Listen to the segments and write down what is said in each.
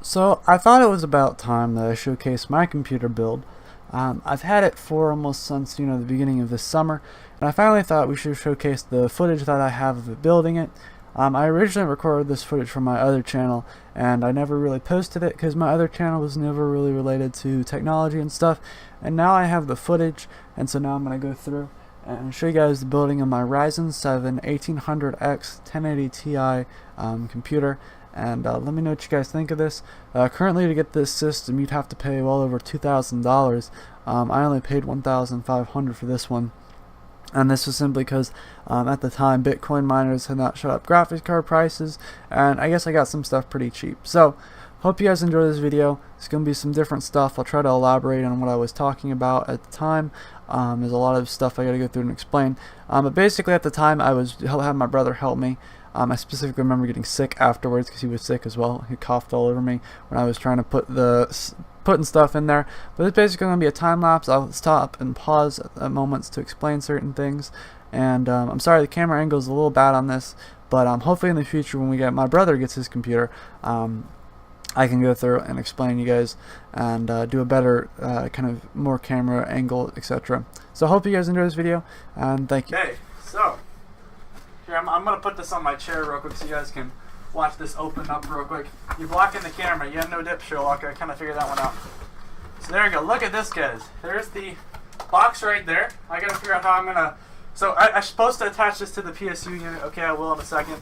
So I thought it was about time that I showcased my computer build. I've had it for almost since the beginning of this summer, and I finally thought we should showcase the footage that I have of it building it. I originally recorded this footage from my other channel, and I never really posted it because my other channel was never really related to technology and stuff, and now I have the footage, and so now I'm going to go through and show you guys the building of my Ryzen 7 1800X 1080Ti computer. And let me know what you guys think of this. Currently, to get this system, you'd have to pay well over $2,000. I only paid $1,500 for this one, and this was simply because at the time Bitcoin miners had not shut up graphics card prices, and I guess I got some stuff pretty cheap. So hope you guys enjoy this video. It's going to be some different stuff. I'll try to elaborate on what I was talking about at the time. There's a lot of stuff I got to go through and explain, but basically at the time I was having my brother help me. I specifically remember getting sick afterwards because he was sick as well. He coughed all over me when I was trying to putting stuff in there. But it's basically going to be a time lapse. I'll stop and pause at moments to explain certain things. And I'm sorry the camera angle is a little bad on this, but hopefully in the future when my brother gets his computer, I can go through and explain you guys and do a better kind of more camera angle, etc. So I hope you guys enjoy this video, and thank you. Okay, so here, I'm going to put this on my chair real quick so you guys can watch this open up real quick. You're blocking the camera. You have no dip, Sherlock. I kind of figured that one out. So there you go. Look at this, guys. There's the box right there. I got to figure out how I'm going to... So I'm supposed to attach this to the PSU unit. Okay, I will in a second.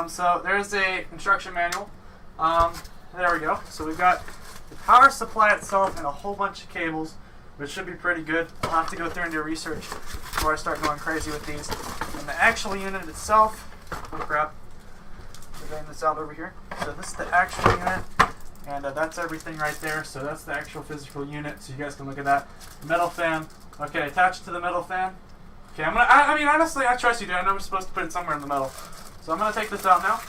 So there's the instruction manual. There we go. So we've got the power supply itself and a whole bunch of cables, which should be pretty good. I'll have to go through and do research before I start going crazy with these. And the actual unit itself, oh crap, we're getting this out over here. So this is the actual unit, and that's everything right there. So that's the actual physical unit, so you guys can look at that. Metal fan, okay, attached to the metal fan. Okay, I mean, honestly, I trust you, dude. I know we're supposed to put it somewhere in the metal. So I'm gonna take this out now,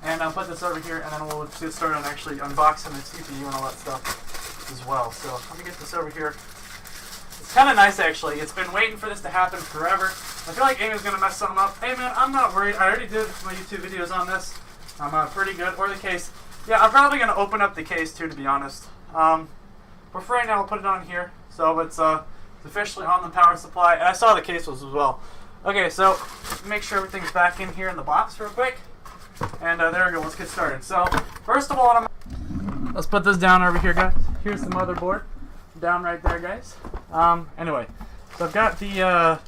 and I'll put this over here, and then we'll get started on actually unboxing the CPU and all that stuff as well. So let me get this over here. It's kind of nice, actually. It's been waiting for this to happen forever. I feel like Amy's going to mess something up. Hey, man, I'm not worried. I already did my YouTube videos on this. I'm pretty good. Or the case. Yeah, I'm probably going to open up the case, too, to be honest. But for right now, I'll put it on here. So it's officially on the power supply. And I saw the case was as well. Okay, so make sure everything's back in here in the box real quick. And there we go. Let's get started. So, first of all, let's put this down over here, guys. Here's the motherboard. Down right there, guys. Anyway, so I've got the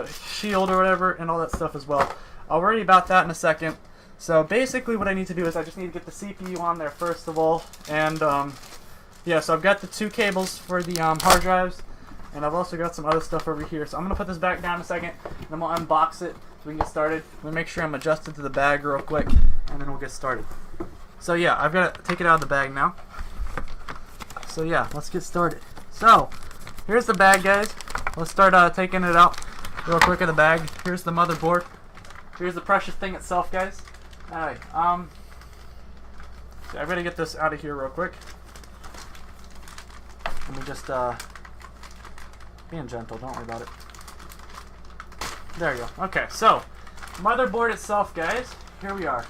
shield or whatever and all that stuff as well. I'll worry about that in a second. So basically what I need to do is I just need to get the CPU on there first of all. And yeah, so I've got the two cables for the hard drives, and I've also got some other stuff over here. So I'm going to put this back down in a second, and then we'll unbox it so we can get started. I'm going to make sure I'm adjusted to the bag real quick, and then we'll get started. So yeah, I've got to take it out of the bag now. So yeah, let's get started. So, here's the bag, guys. Let's start taking it out real quick in the bag. Here's the motherboard. Here's the precious thing itself, guys. Alright, I've got to get this out of here real quick. Let me just, being gentle, don't worry about it. There you go. Okay, so, motherboard itself, guys. Here we are.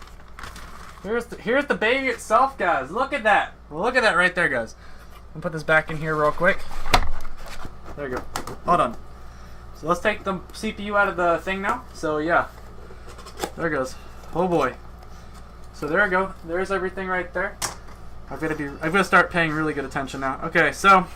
Here's the baby itself, guys. Look at that. Well, look at that right there, guys. I'll put this back in here real quick. There you go. Hold on. So let's take the CPU out of the thing now. So yeah, there it goes. Oh boy. So there we go. There's everything right there. I've got to start paying really good attention now. Okay, so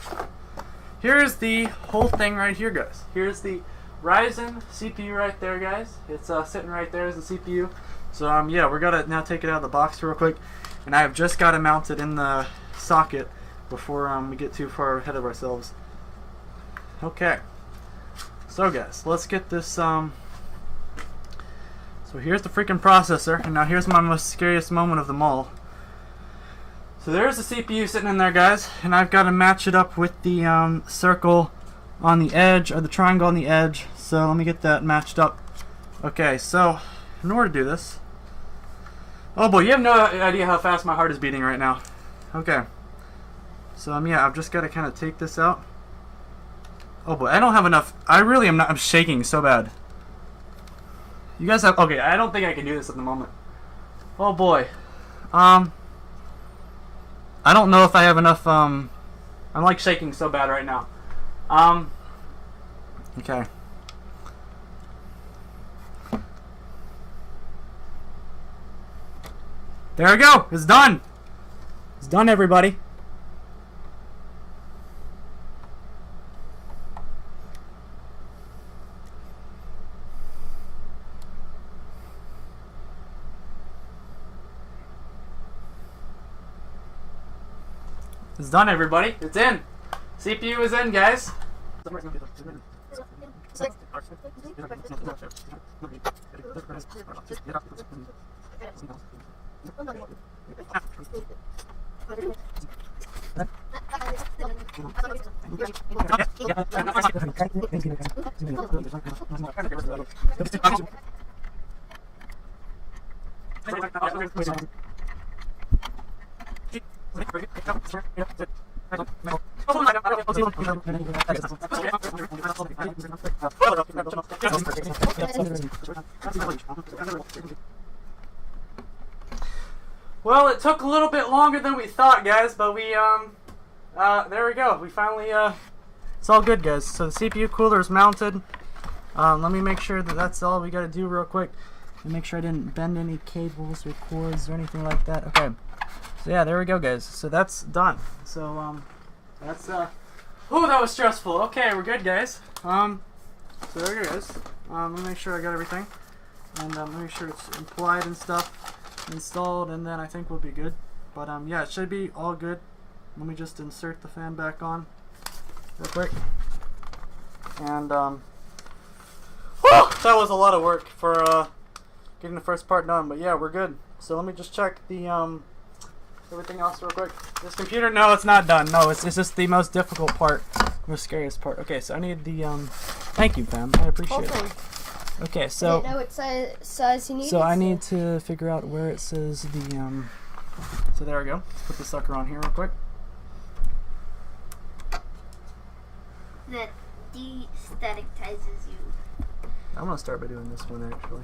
here's the whole thing right here, guys. Here's the Ryzen CPU right there, guys. It's sitting right there as the CPU. So yeah, we're gonna now take it out of the box real quick, and I have just got it mounted in the socket before we get too far ahead of ourselves. Okay, so guys, let's get this. So here's the freaking processor, and now here's my most scariest moment of them all. So there's the CPU sitting in there, guys, and I've got to match it up with the circle on the edge, or the triangle on the edge. So let me get that matched up. Okay, so in order to do this, oh boy, you have no idea how fast my heart is beating right now. Okay. So yeah, I've just got to kind of take this out. Oh boy, I don't have enough. I really am not. I'm shaking so bad. You guys have... Okay, I don't think I can do this at the moment. Oh boy. I don't know if I have enough, I'm like shaking so bad right now. Okay. There we go. It's done. It's done, everybody. It's done, everybody. It's in. CPU is in, guys. Well, it took a little bit longer than we thought, guys, but we, there we go. We finally, it's all good, guys. So the CPU cooler is mounted. Let me make sure that that's all we gotta do real quick. And make sure I didn't bend any cables or cords or anything like that. Okay. So yeah, there we go, guys. So that's done. So, that's, oh, that was stressful. Okay, we're good, guys. So there we go, guys. Let me make sure I got everything. And, make sure it's applied and stuff. Installed, and then I think we'll be good. But yeah, it should be all good. Let me just insert the fan back on real quick. And whew, that was a lot of work for getting the first part done. But yeah, we're good. So let me just check the everything else real quick. This computer, no, it's not done. No, it's just the most difficult part, the scariest part. Okay, so I need the thank you, fam. I appreciate it. Okay, so I didn't know what size you need. So I need to figure out where it says the so there we go. Let's put the sucker on here real quick. That de-staticizes you. I'm gonna start by doing this one actually.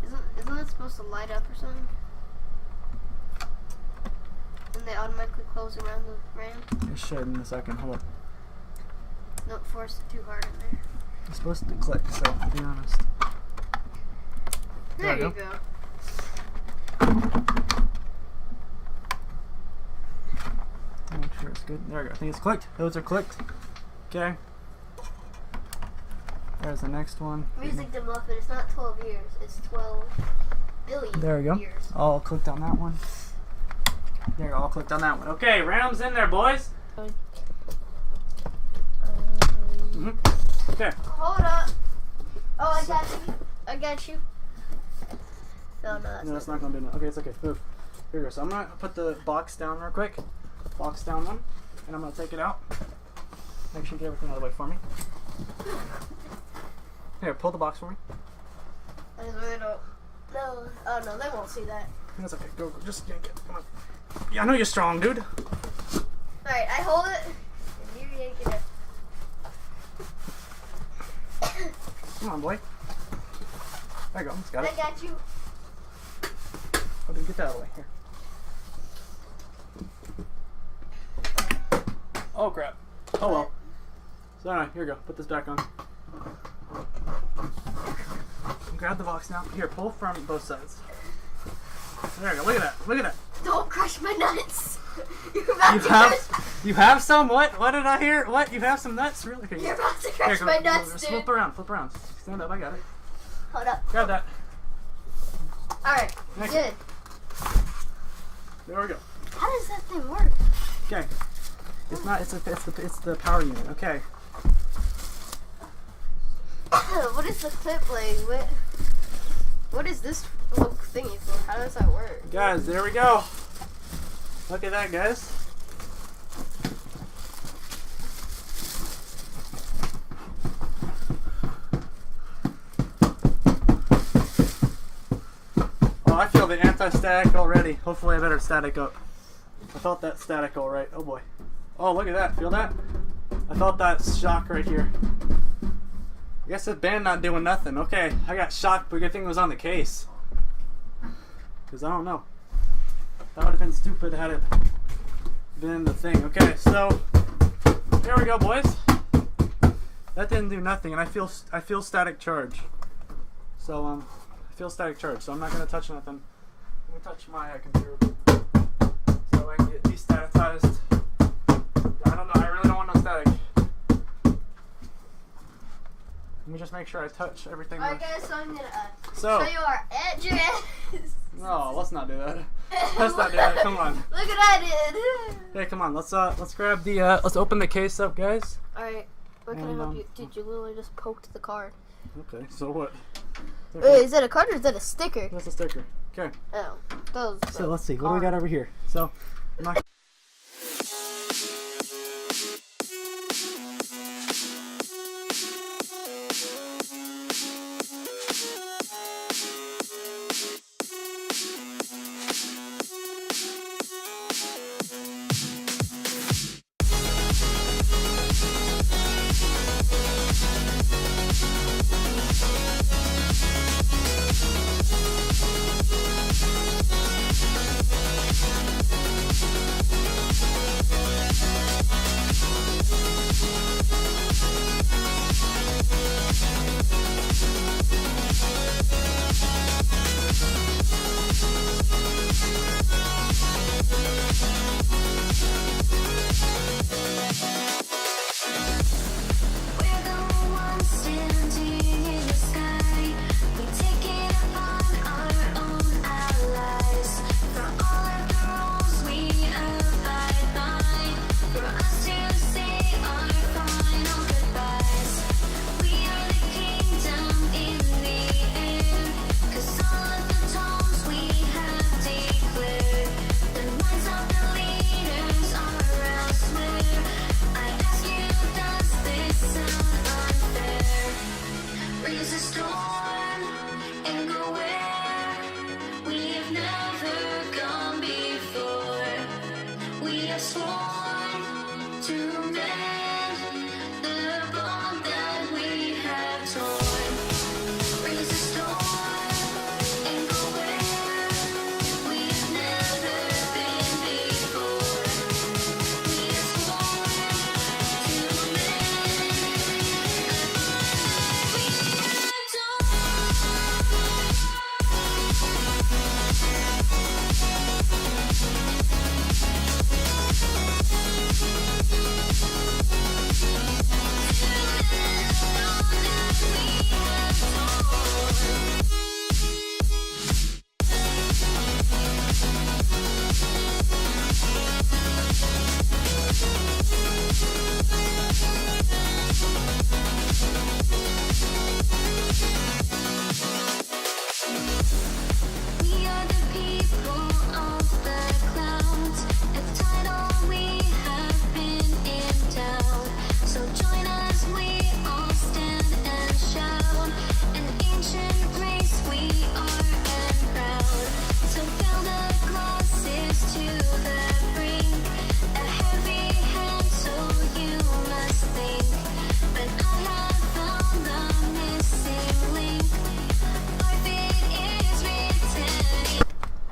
Isn't it supposed to light up or something? And they automatically close around the RAM? It should in a second. Hold up. Don't force it too hard in there. It's supposed to click, so to be honest. There you go. Make sure it's good. There we go. I think it's clicked. Those are clicked. Okay. There's the next one. Music the Muffin. It's not 12 years. It's 12 billion there we go. years. All clicked on that one. There, all clicked on that one. Okay, RAM's in there, boys. Okay. Hold up. Oh, I got you. I got you. No, That's not gonna do nothing. Okay, it's okay. Move. Here we go. So I'm gonna put the box down real quick. Box down one. And I'm gonna take it out. Make sure you get everything out of the way for me. Here, pull the box for me. I really don't. No. Oh, no, they won't see that. That's okay. Go. Just yank it. Come on. Yeah, I know you're strong, dude. Alright, I hold it. And you yank it up. Come on, boy. There you go. It's got it. I got you. Oh, dude, get that out of the way. Here. Oh, crap. Oh, well. So, anyway, here we go. Put this back on. Grab the box now. Here, pull from both sides. There you go. Look at that. Look at that. Don't crush my nuts. You have some? What? What did I hear? What? You have some nuts? Really? Okay. You're about to crush my nuts, dude. Flip around. Flip around. Stand up. I got it. Hold up. Grab that. Alright. Good. There we go. How does that thing work? Okay. It's not. It's the power unit. Okay. What is the clip blade? What is this little thingy for? How does that work? Guys, there we go. Look at that, guys. Oh, I feel the anti-static already. Hopefully I better static up. I felt that static all right. Oh boy. Oh, look at that. Feel that? I felt that shock right here. I guess this band not doing nothing. Okay, I got shocked, but good thing it was on the case. Because I don't know. That would have been stupid had it been the thing. Okay, so there we go, boys. That didn't do nothing, and I feel static charge. So I feel static charge. So I'm not gonna touch nothing. I'm gonna touch my computer so I can get destatized. I don't know. I really don't want no static. Let me just make sure I touch everything. Alright guys, so I'm gonna So show you our address. no, let's not do that. Let's not do that. Come on. Look what I did. Hey, come on. Let's grab the let's open the case up, guys. Alright, what can I help you? Dude, you literally just poked the card. Okay, so what? Wait, is that a card or is that a sticker? That's a sticker. Okay. Oh, those. So let's see. What do we got over here? So I'm not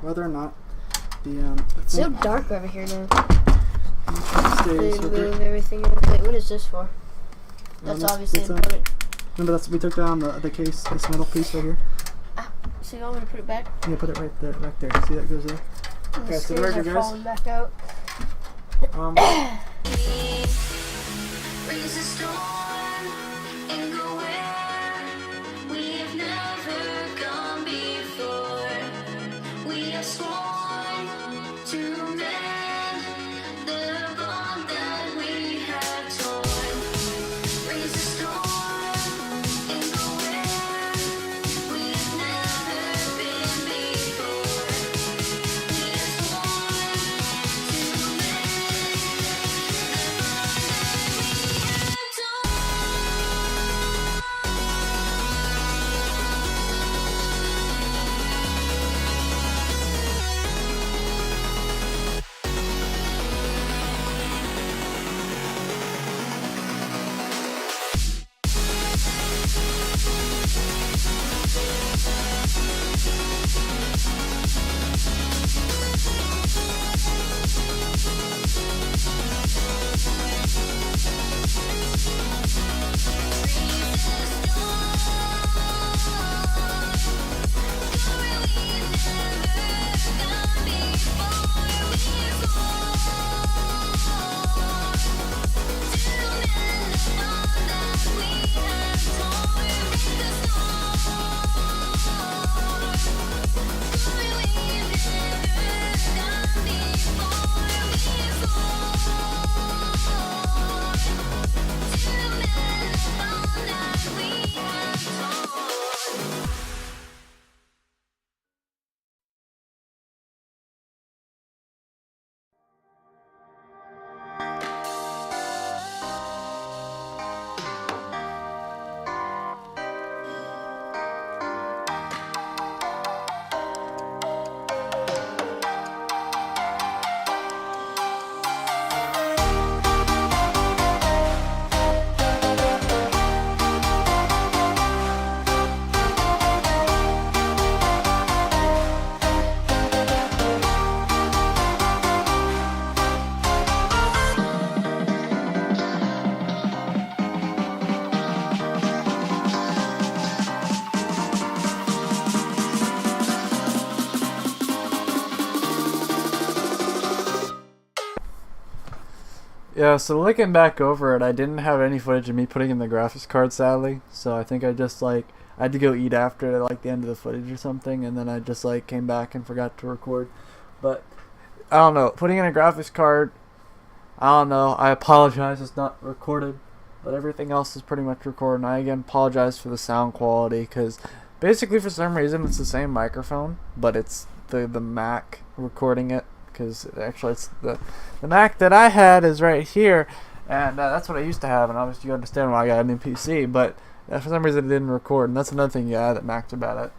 whether or not the It's so dark over here now. stays They with move it. everything. Wait, what is this for? That's obviously that's, important. remember that's we took down the case, this metal piece right here. So you want me to put it back? Yeah, put it right there, back there. See that goes there. And Okay, the so screws there are you go, guys. falling back out. Brings a storm and go where we've never gone before. We have sworn to mend the bond that we have torn. Brings a storm and go where we've never been before. We have sworn to mend the bond that we have torn. Yeah, so looking back over it, I didn't have any footage of me putting in the graphics card, sadly. So I think I just like I had to go eat after it at like the end of the footage or something, and then I just like came back and forgot to record. But I don't know, putting in a graphics card, I don't know. I apologize, it's not recorded, but everything else is pretty much recorded. And I again apologize for the sound quality, because basically for some reason it's the same microphone, but it's the Mac recording it. Because actually it's the Mac that I had is right here, and that's what I used to have, and obviously you understand why I got a new PC, but for some reason it didn't record, and that's another thing that Macs are bad at.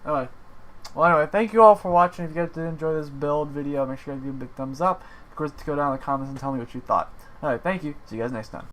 Anyway, thank you all for watching. If you guys did enjoy this build video, make sure you give it a big thumbs up. Of course, to go down in the comments and tell me what you thought. Alright, thank you. See you guys next time.